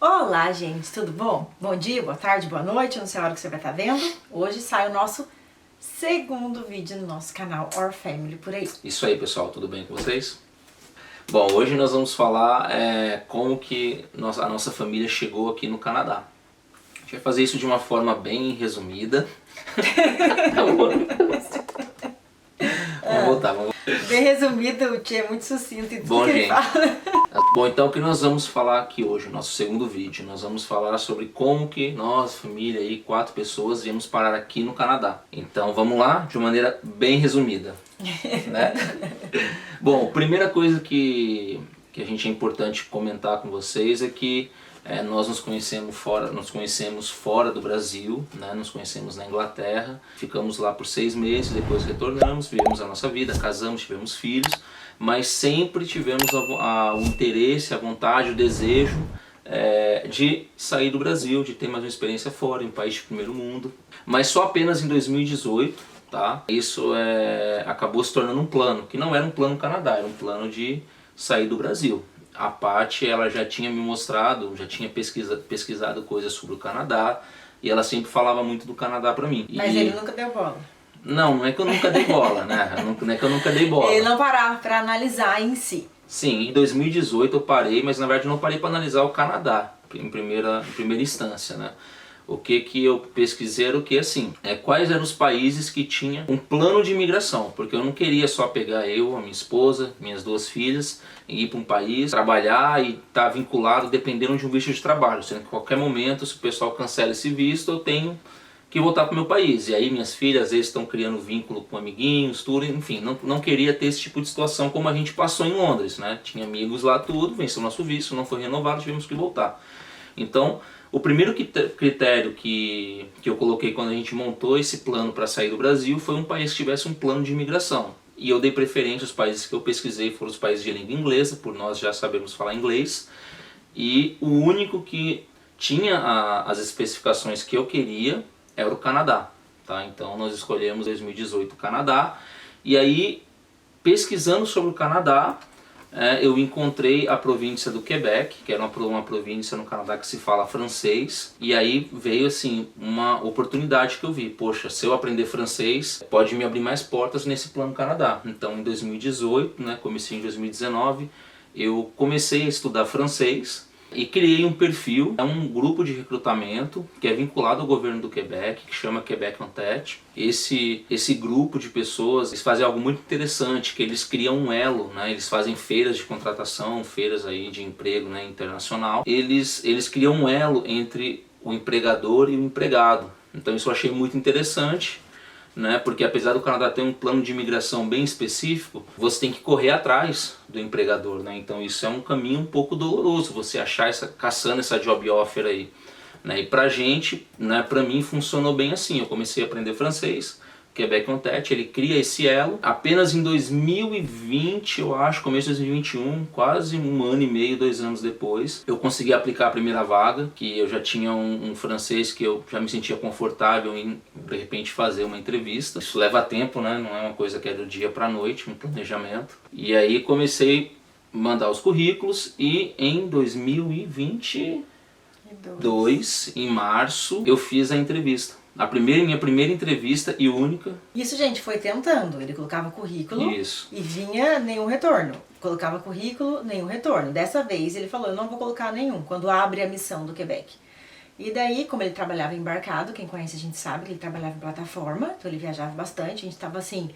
Olá, gente, tudo bom? Bom dia, boa tarde, boa noite, não sei a hora que você vai estar vendo. Hoje sai o nosso segundo vídeo no nosso canal Our Family por aí. Isso aí, pessoal, tudo bem com vocês? Bom, hoje nós vamos falar como que a nossa família chegou aqui no Canadá. A gente vai fazer isso de uma forma bem resumida. Vamos voltar, vamos. Bem resumido, o Tia é muito sucinto em tudo Bom, que ele gente. fala. Bom, então o que nós vamos falar aqui hoje, no nosso segundo vídeo, nós vamos falar sobre como que nós, família aí, 4 pessoas, viemos parar aqui no Canadá. Então vamos lá, de uma maneira bem resumida, né? Bom, a primeira coisa que a gente é importante comentar com vocês é que nós nos conhecemos fora do Brasil, né? Nos conhecemos na Inglaterra, ficamos lá por 6 meses, depois retornamos, vivemos a nossa vida, casamos, tivemos filhos, mas sempre tivemos o interesse, a vontade, o desejo de sair do Brasil, de ter mais uma experiência fora, em um país de primeiro mundo. Mas só apenas em 2018, tá? Isso acabou se tornando um plano, que não era um plano Canadá, era um plano de sair do Brasil. A Paty, ela já tinha me mostrado, já tinha pesquisado coisas sobre o Canadá, e ela sempre falava muito do Canadá pra mim. Mas ele nunca deu bola. Não é que eu nunca dei bola, né? Não é que eu nunca dei bola. Ele não parava pra analisar em si. Sim, em 2018 eu parei, mas na verdade eu não parei para analisar o Canadá em primeira instância, né? O que eu pesquisei era o que, assim, quais eram os países que tinham um plano de imigração, porque eu não queria só pegar eu, a minha esposa, minhas 2 filhas, e ir para um país, trabalhar e estar vinculado dependendo de um visto de trabalho, sendo que a qualquer momento, se o pessoal cancela esse visto, eu tenho que voltar para o meu país. E aí minhas filhas às vezes estão criando vínculo com amiguinhos, tudo, enfim, não queria ter esse tipo de situação como a gente passou em Londres, né? Tinha amigos lá, tudo, venceu nosso visto, não foi renovado, tivemos que voltar. Então, o primeiro critério que eu coloquei quando a gente montou esse plano para sair do Brasil foi um país que tivesse um plano de imigração. E eu dei preferência, os países que eu pesquisei foram os países de língua inglesa, por nós já sabemos falar inglês. E o único que tinha as especificações que eu queria era o Canadá. Tá? Então nós escolhemos 2018 o Canadá. E aí, pesquisando sobre o Canadá, eu encontrei a província do Quebec, que era uma província no Canadá que se fala francês, e aí veio assim uma oportunidade que eu vi, poxa, se eu aprender francês, pode me abrir mais portas nesse plano Canadá. Então em 2018, né, comecei em 2019, eu comecei a estudar francês, e criei um perfil, um grupo de recrutamento que é vinculado ao governo do Quebec, que chama Quebec en Tête. Esse grupo de pessoas, eles fazem algo muito interessante, que eles criam um elo, né? Eles fazem feiras de contratação, feiras aí de emprego, né, internacional. Eles criam um elo entre o empregador e o empregado. Então isso eu achei muito interessante, né? Porque apesar do Canadá ter um plano de imigração bem específico, você tem que correr atrás do empregador, né? Então isso é um caminho um pouco doloroso, você achar caçando essa job offer aí, né? E pra gente, né, pra mim funcionou bem assim. Eu comecei a aprender francês, Quebec en Tête, ele cria esse elo. Apenas em 2020, eu acho, começo de 2021, quase 1 ano e meio, 2 anos depois, eu consegui aplicar a primeira vaga, que eu já tinha um francês que eu já me sentia confortável em, de repente, fazer uma entrevista. Isso leva tempo, né? Não é uma coisa que é do dia para a noite, um planejamento. E aí comecei a mandar os currículos e em 2022, em março, eu fiz a entrevista. Minha primeira entrevista e única. Isso, gente, foi tentando. Ele colocava currículo. Isso. E vinha nenhum retorno. Colocava currículo, nenhum retorno. Dessa vez ele falou, eu não vou colocar nenhum, quando abre a missão do Quebec. E daí, como ele trabalhava embarcado, quem conhece a gente sabe que ele trabalhava em plataforma, então ele viajava bastante, a gente tava assim,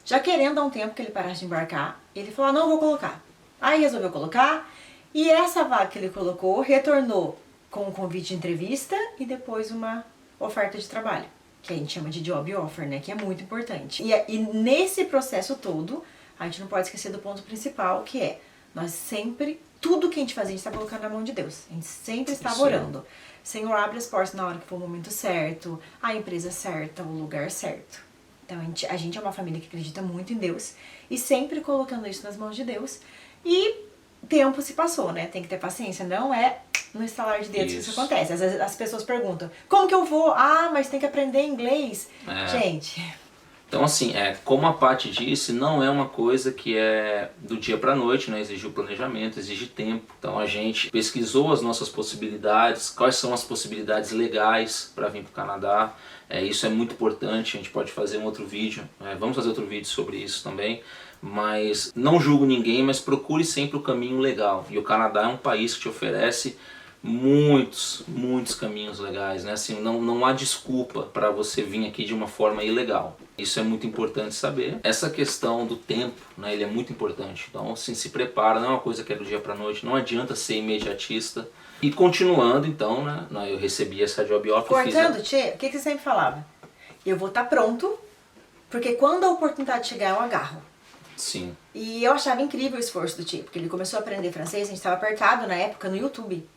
já querendo há um tempo que ele parasse de embarcar. Ele falou, não vou colocar. Aí resolveu colocar, e essa vaga que ele colocou retornou com um convite de entrevista e depois uma oferta de trabalho, que a gente chama de job offer, né, que é muito importante. E nesse processo todo, a gente não pode esquecer do ponto principal, que é, nós sempre, tudo que a gente faz, a gente está colocando na mão de Deus. A gente sempre estava orando. Senhor, abre as portas na hora que for o momento certo, a empresa certa, o lugar certo. Então a gente é uma família que acredita muito em Deus, e sempre colocando isso nas mãos de Deus, e tempo se passou, né, tem que ter paciência, não é no estalar de dedos que isso acontece. Às vezes as pessoas perguntam, como que eu vou? Ah, mas tem que aprender inglês. Gente, Então assim, como a Paty disse, não é uma coisa que é do dia para a noite, né? Exige o planejamento, exige tempo. Então a gente pesquisou as nossas possibilidades, quais são as possibilidades legais para vir para o Canadá. Isso é muito importante, a gente pode fazer um outro vídeo, vamos fazer outro vídeo sobre isso também. Mas não julgo ninguém, mas procure sempre o caminho legal. E o Canadá é um país que te oferece muitos caminhos legais, né? Assim, não há desculpa para você vir aqui de uma forma ilegal. Isso é muito importante saber. Essa questão do tempo, né, ele é muito importante. Então, assim, se prepara, não é uma coisa que é do dia para noite, não adianta ser imediatista. E continuando, então, né, eu recebi essa job offer. Cortando, Tchê, o que você sempre falava? Eu vou estar pronto, porque quando a oportunidade chegar, eu agarro. Sim. E eu achava incrível o esforço do Tchê, porque ele começou a aprender francês, a gente estava apertado na época no YouTube.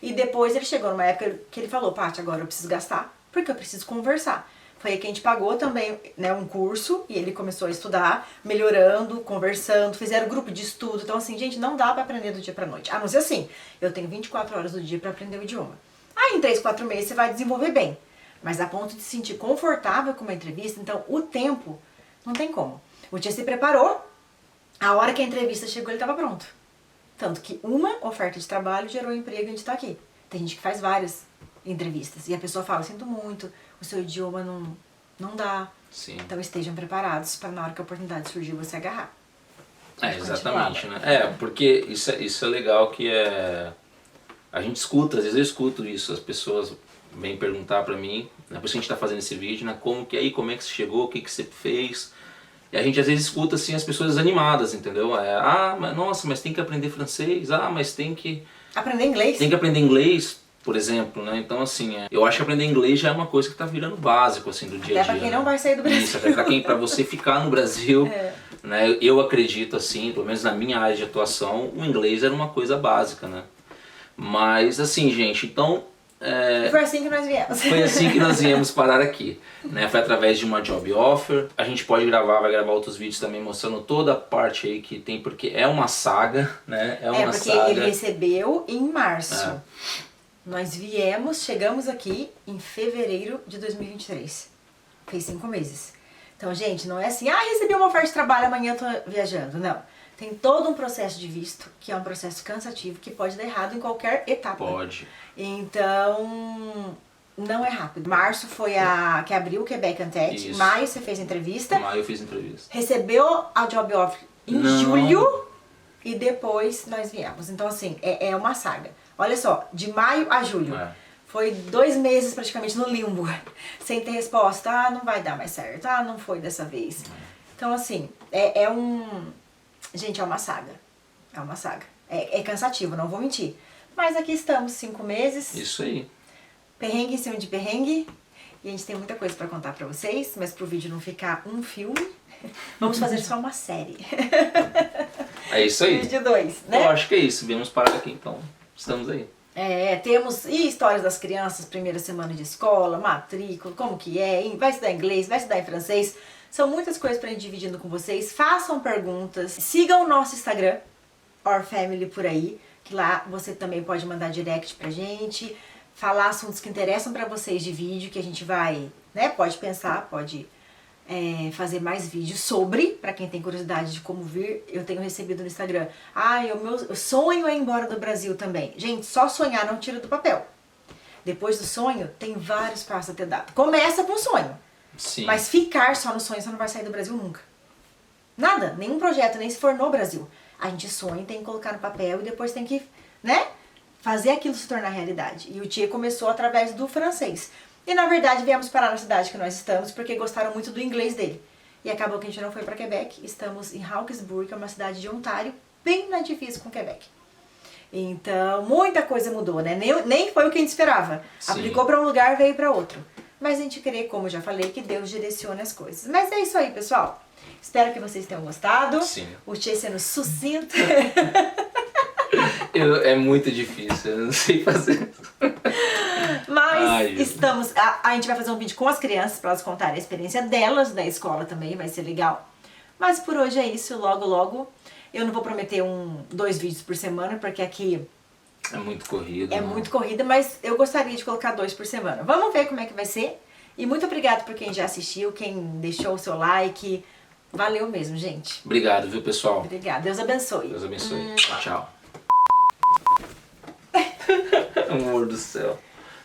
E depois ele chegou numa época que ele falou, Paty, agora eu preciso gastar, porque eu preciso conversar. Foi aí que a gente pagou também, né, um curso, e ele começou a estudar, melhorando, conversando, fizeram grupo de estudo. Então assim, gente, não dá pra aprender do dia pra noite. A não ser assim, eu tenho 24 horas do dia pra aprender o idioma. Aí em 3, 4 meses você vai desenvolver bem. Mas a ponto de se sentir confortável com uma entrevista, então o tempo não tem como. O Tia se preparou, a hora que a entrevista chegou ele estava pronto. Tanto que uma oferta de trabalho gerou emprego e a gente está aqui. Tem gente que faz várias entrevistas e a pessoa fala, sinto muito, o seu idioma não dá. Sim. Então estejam preparados para na hora que a oportunidade surgir você agarrar. Exatamente, né? Porque isso é legal que a gente escuta, às vezes eu escuto isso, as pessoas vêm perguntar pra mim, né? Por isso que a gente tá fazendo esse vídeo, né? Como que você chegou, o que você fez? E a gente às vezes escuta assim as pessoas animadas, entendeu? Mas nossa, mas tem que aprender francês, mas tem que... Aprender inglês? Tem que aprender inglês, por exemplo, né? Então assim, eu acho que aprender inglês já é uma coisa que tá virando básico, assim, do dia a dia. Até pra quem não vai sair do Brasil. Isso, até pra você ficar no Brasil, né? Eu acredito assim, pelo menos na minha área de atuação, o inglês era uma coisa básica, né? Mas assim, gente, então... Foi assim que nós viemos. Foi assim que nós viemos parar aqui, né? Foi através de uma job offer. A gente vai gravar outros vídeos também mostrando toda a parte aí que tem, porque é uma saga, né? É uma porque saga. ele recebeu em março. Nós chegamos aqui em fevereiro de 2023. Fez 5 meses. Então, gente, não é assim, recebi uma oferta de trabalho, amanhã eu tô viajando. Não. Tem todo um processo de visto, que é um processo cansativo, que pode dar errado em qualquer etapa. Pode. Então, não é rápido. Março foi que abriu o Quebec Antec. Maio você fez entrevista. Maio eu fiz entrevista. Recebeu a job offer em julho e depois nós viemos. Então, assim, é uma saga. Olha só, de maio a julho. Foi 2 meses praticamente no limbo, sem ter resposta. Não vai dar mais certo. Não foi dessa vez. Então, assim, gente, é uma saga. É uma saga. É cansativo, não vou mentir. Mas aqui estamos, 5 meses. Isso aí. Perrengue em cima de perrengue. E a gente tem muita coisa pra contar pra vocês, mas pro vídeo não ficar um filme, vamos fazer só uma série. É isso aí. Vídeo 2, né? Eu acho que é isso. Viemos parar aqui, então estamos aí. Temos histórias das crianças, primeira semana de escola, matrícula, como que vai estudar inglês, vai estudar em francês. São muitas coisas pra gente dividindo com vocês. Façam perguntas. Sigam o nosso Instagram, Our Family por aí, que lá você também pode mandar direct pra gente, falar assuntos que interessam pra vocês de vídeo, que a gente vai, né, pode pensar, pode fazer mais vídeos sobre, pra quem tem curiosidade de como vir. Eu tenho recebido no Instagram, o meu sonho é ir embora do Brasil também. Gente, só sonhar não tira do papel. Depois do sonho, tem vários passos a ter dado. Começa com o sonho. Sim. Mas ficar só no sonho, você não vai sair do Brasil nunca. Nada, nenhum projeto, nem se for no Brasil. A gente sonha, tem que colocar no papel e depois tem que, né, fazer aquilo se tornar realidade. E o Tia começou através do francês. E na verdade viemos parar na cidade que nós estamos porque gostaram muito do inglês dele. E acabou que a gente não foi para Quebec, estamos em Hawkesbury, que é uma cidade de Ontário, bem na divisa com Quebec. Então, muita coisa mudou, né? Nem foi o que a gente esperava. Sim. Aplicou para um lugar, veio para outro. Mas a gente crê, como eu já falei, que Deus direciona as coisas. Mas é isso aí, pessoal. Espero que vocês tenham gostado. Sim. O Tia sendo sucinto. É muito difícil, eu não sei fazer. Mas estamos... A gente vai fazer um vídeo com as crianças para elas contarem a experiência delas da escola também, vai ser legal. Mas por hoje é isso, logo logo. Eu não vou prometer 2 vídeos por semana, porque aqui... É muito corrido. É muito corrida, mas eu gostaria de colocar 2 por semana. Vamos ver como é que vai ser. E muito obrigado por quem já assistiu, quem deixou o seu like. Valeu mesmo, gente. Obrigado, viu, pessoal? Obrigada. Deus abençoe. Deus abençoe. Tchau. Amor do céu.